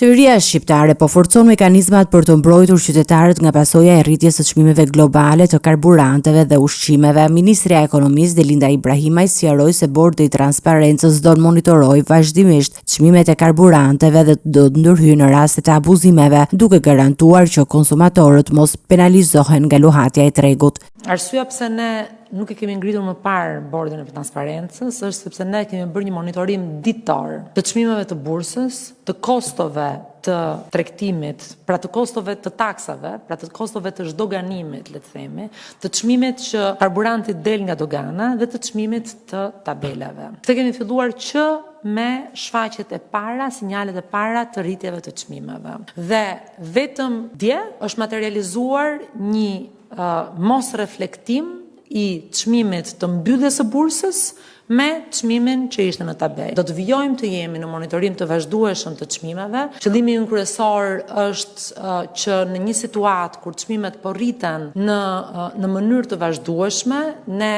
Qeveria shqiptare po forcon mekanizmat për të mbrojtur qytetarët nga pasoja e rritjes së çmimeve globale të karburanteve dhe ushqimeve. Ministrja e Ekonomisë Delinda Ibrahimaj sqaroi se Bordi i Transparencës do të monitorojë vazhdimisht çmimet e karburanteve dhe do të ndërhyjë në raste të abuzimeve, duke garantuar që konsumatorët mos penalizohen nga luhatja e tregut. Arsyeja pse ne nuk e kemi ngritur më parë Bordin e Transparencës është sepse ne kemi bërë një monitorim ditar të çmimeve të bursës, të kostove të tregtimit, pra të kostove të taksave, pra të kostove të zhdoganimit, le të themi, të çmimit që karburanti del nga dogana dhe të çmimit të tabelave. Këtë kemi filluar që me shfaqjet e para, sinjalet e para të rritjeve të çmimeve. Dhe vetëm dje është materializuar një mos reflektim i çmimit të mbylljes së bursës me çmimin që ishte në tabelë. Do të vijojmë të jemi në monitorim të vazhdueshëm të çmimeve. Qëllimi ynë kryesor është që në një situatë kur çmimet po rriten në mënyrë të vazhdueshme, ne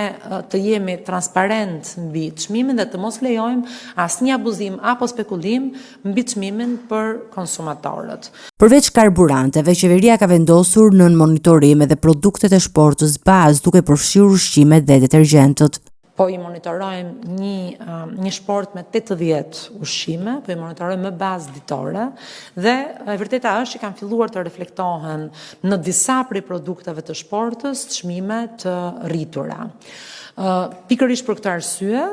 të jemi transparent mbi çmimin dhe të mos lejojmë asnjë abuzim apo spekulim mbi çmimin për konsumatorët. Përveç karburanteve, qeveria ka vendosur në monitorim edhe produktet e shportës bazë, duke përfshirë ushqimet dhe detergjentët. Po i monitorojmë një shport me 80 ushqime, po i monitorojmë me bazë ditore dhe e vërteta është që kanë filluar të reflektohen në disa prej produkteve të shportës çmime të rritura. Pikërisht për këtë arsye,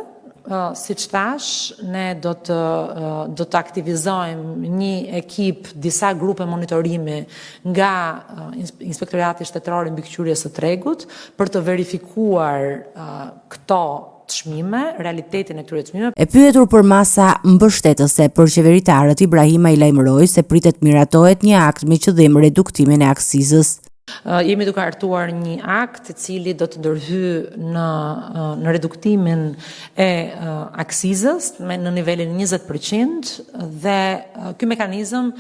siç thash, ne do të aktivizojmë një ekip, disa grupe monitorimi nga Inspektorati Shtetëror i Mbikëqyrjes së Tregut për të verifikuar këto çmime, realitetin e këtyre çmimeve. E pyetur për masa mbështetëse për qeveritarët, Ibrahimaj lajmëroi se pritet miratohet një akt me qëllim reduktimin e aksizës. Jemi duke hartuar një akt i cili do të ndërhyjë në reduktimin e aksizës në nivelin 20% dhe ky mekanizëm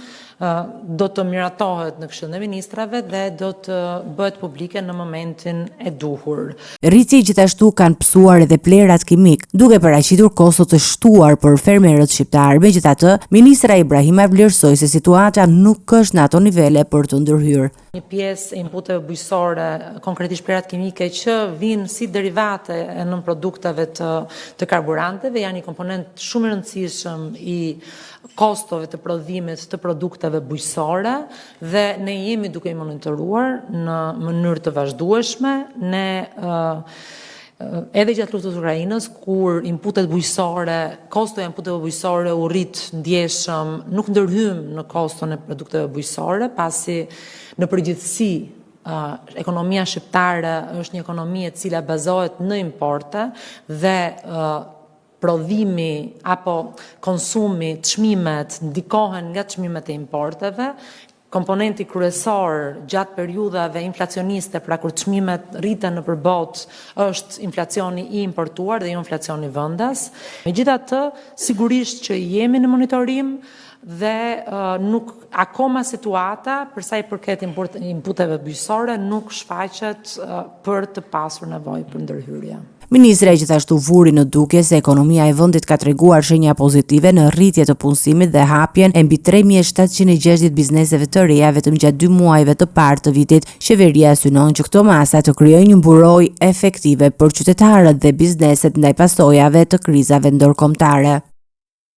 do të miratohet në Këshillin e Ministrave dhe do të bëhet publike në momentin e duhur. Rritje gjithashtu kanë psuar edhe plerat kimik, duke paraqitur kosto të shtuar për fermerët shqiptarë. Megjithatë, ministra Ibrahimaj vlerësoi se situata nuk është në ato nivele për të ndërhyrë. Një pjesë e inputeve bujqësore, konkretisht plerat kimike që vijnë si derivate e nën produkteve të karburanteve, janë një komponent shumë i rëndësishëm i kostove të prodhimit të produkteve bujqësore dhe ne jemi duke i monitoruar në mënyrë të vazhdueshme. Ne edhe gjatë luftës Ukrainës, kur inputet bujqësore, kosto e inputeve bujqësore u rrit ndjeshëm, nuk ndërhyjm në koston e produkteve bujqësore, pasi në përgjithësi ekonomia shqiptare është një ekonomi e cila bazohet në importe dhe prodhimi apo konsumi, çmimet ndikohen nga çmimet e importeve. Komponenti kryesor gjatë periudhave inflacioniste, pra kur çmimet rriten nëpër botë, është inflacioni i importuar dhe jo inflacioni vendas. Megjithatë, sigurisht që jemi në monitorim dhe nuk akoma situata për sa i përket inputeve bujqësore nuk shfaqet për të pasur nevojë për ndërhyrje. Ministra gjithashtu vuri në dukje se ekonomia e vendit ka treguar shenja pozitive në rritje të punësimit dhe hapjen e mbi 3760 bizneseve të reja vetëm gjatë 2 muajve të parë të vitit. Qeveria synon që këto masa të krijojnë një mburojë efektive për qytetarët dhe bizneset ndaj pasojave të krizave ndërkombëtare.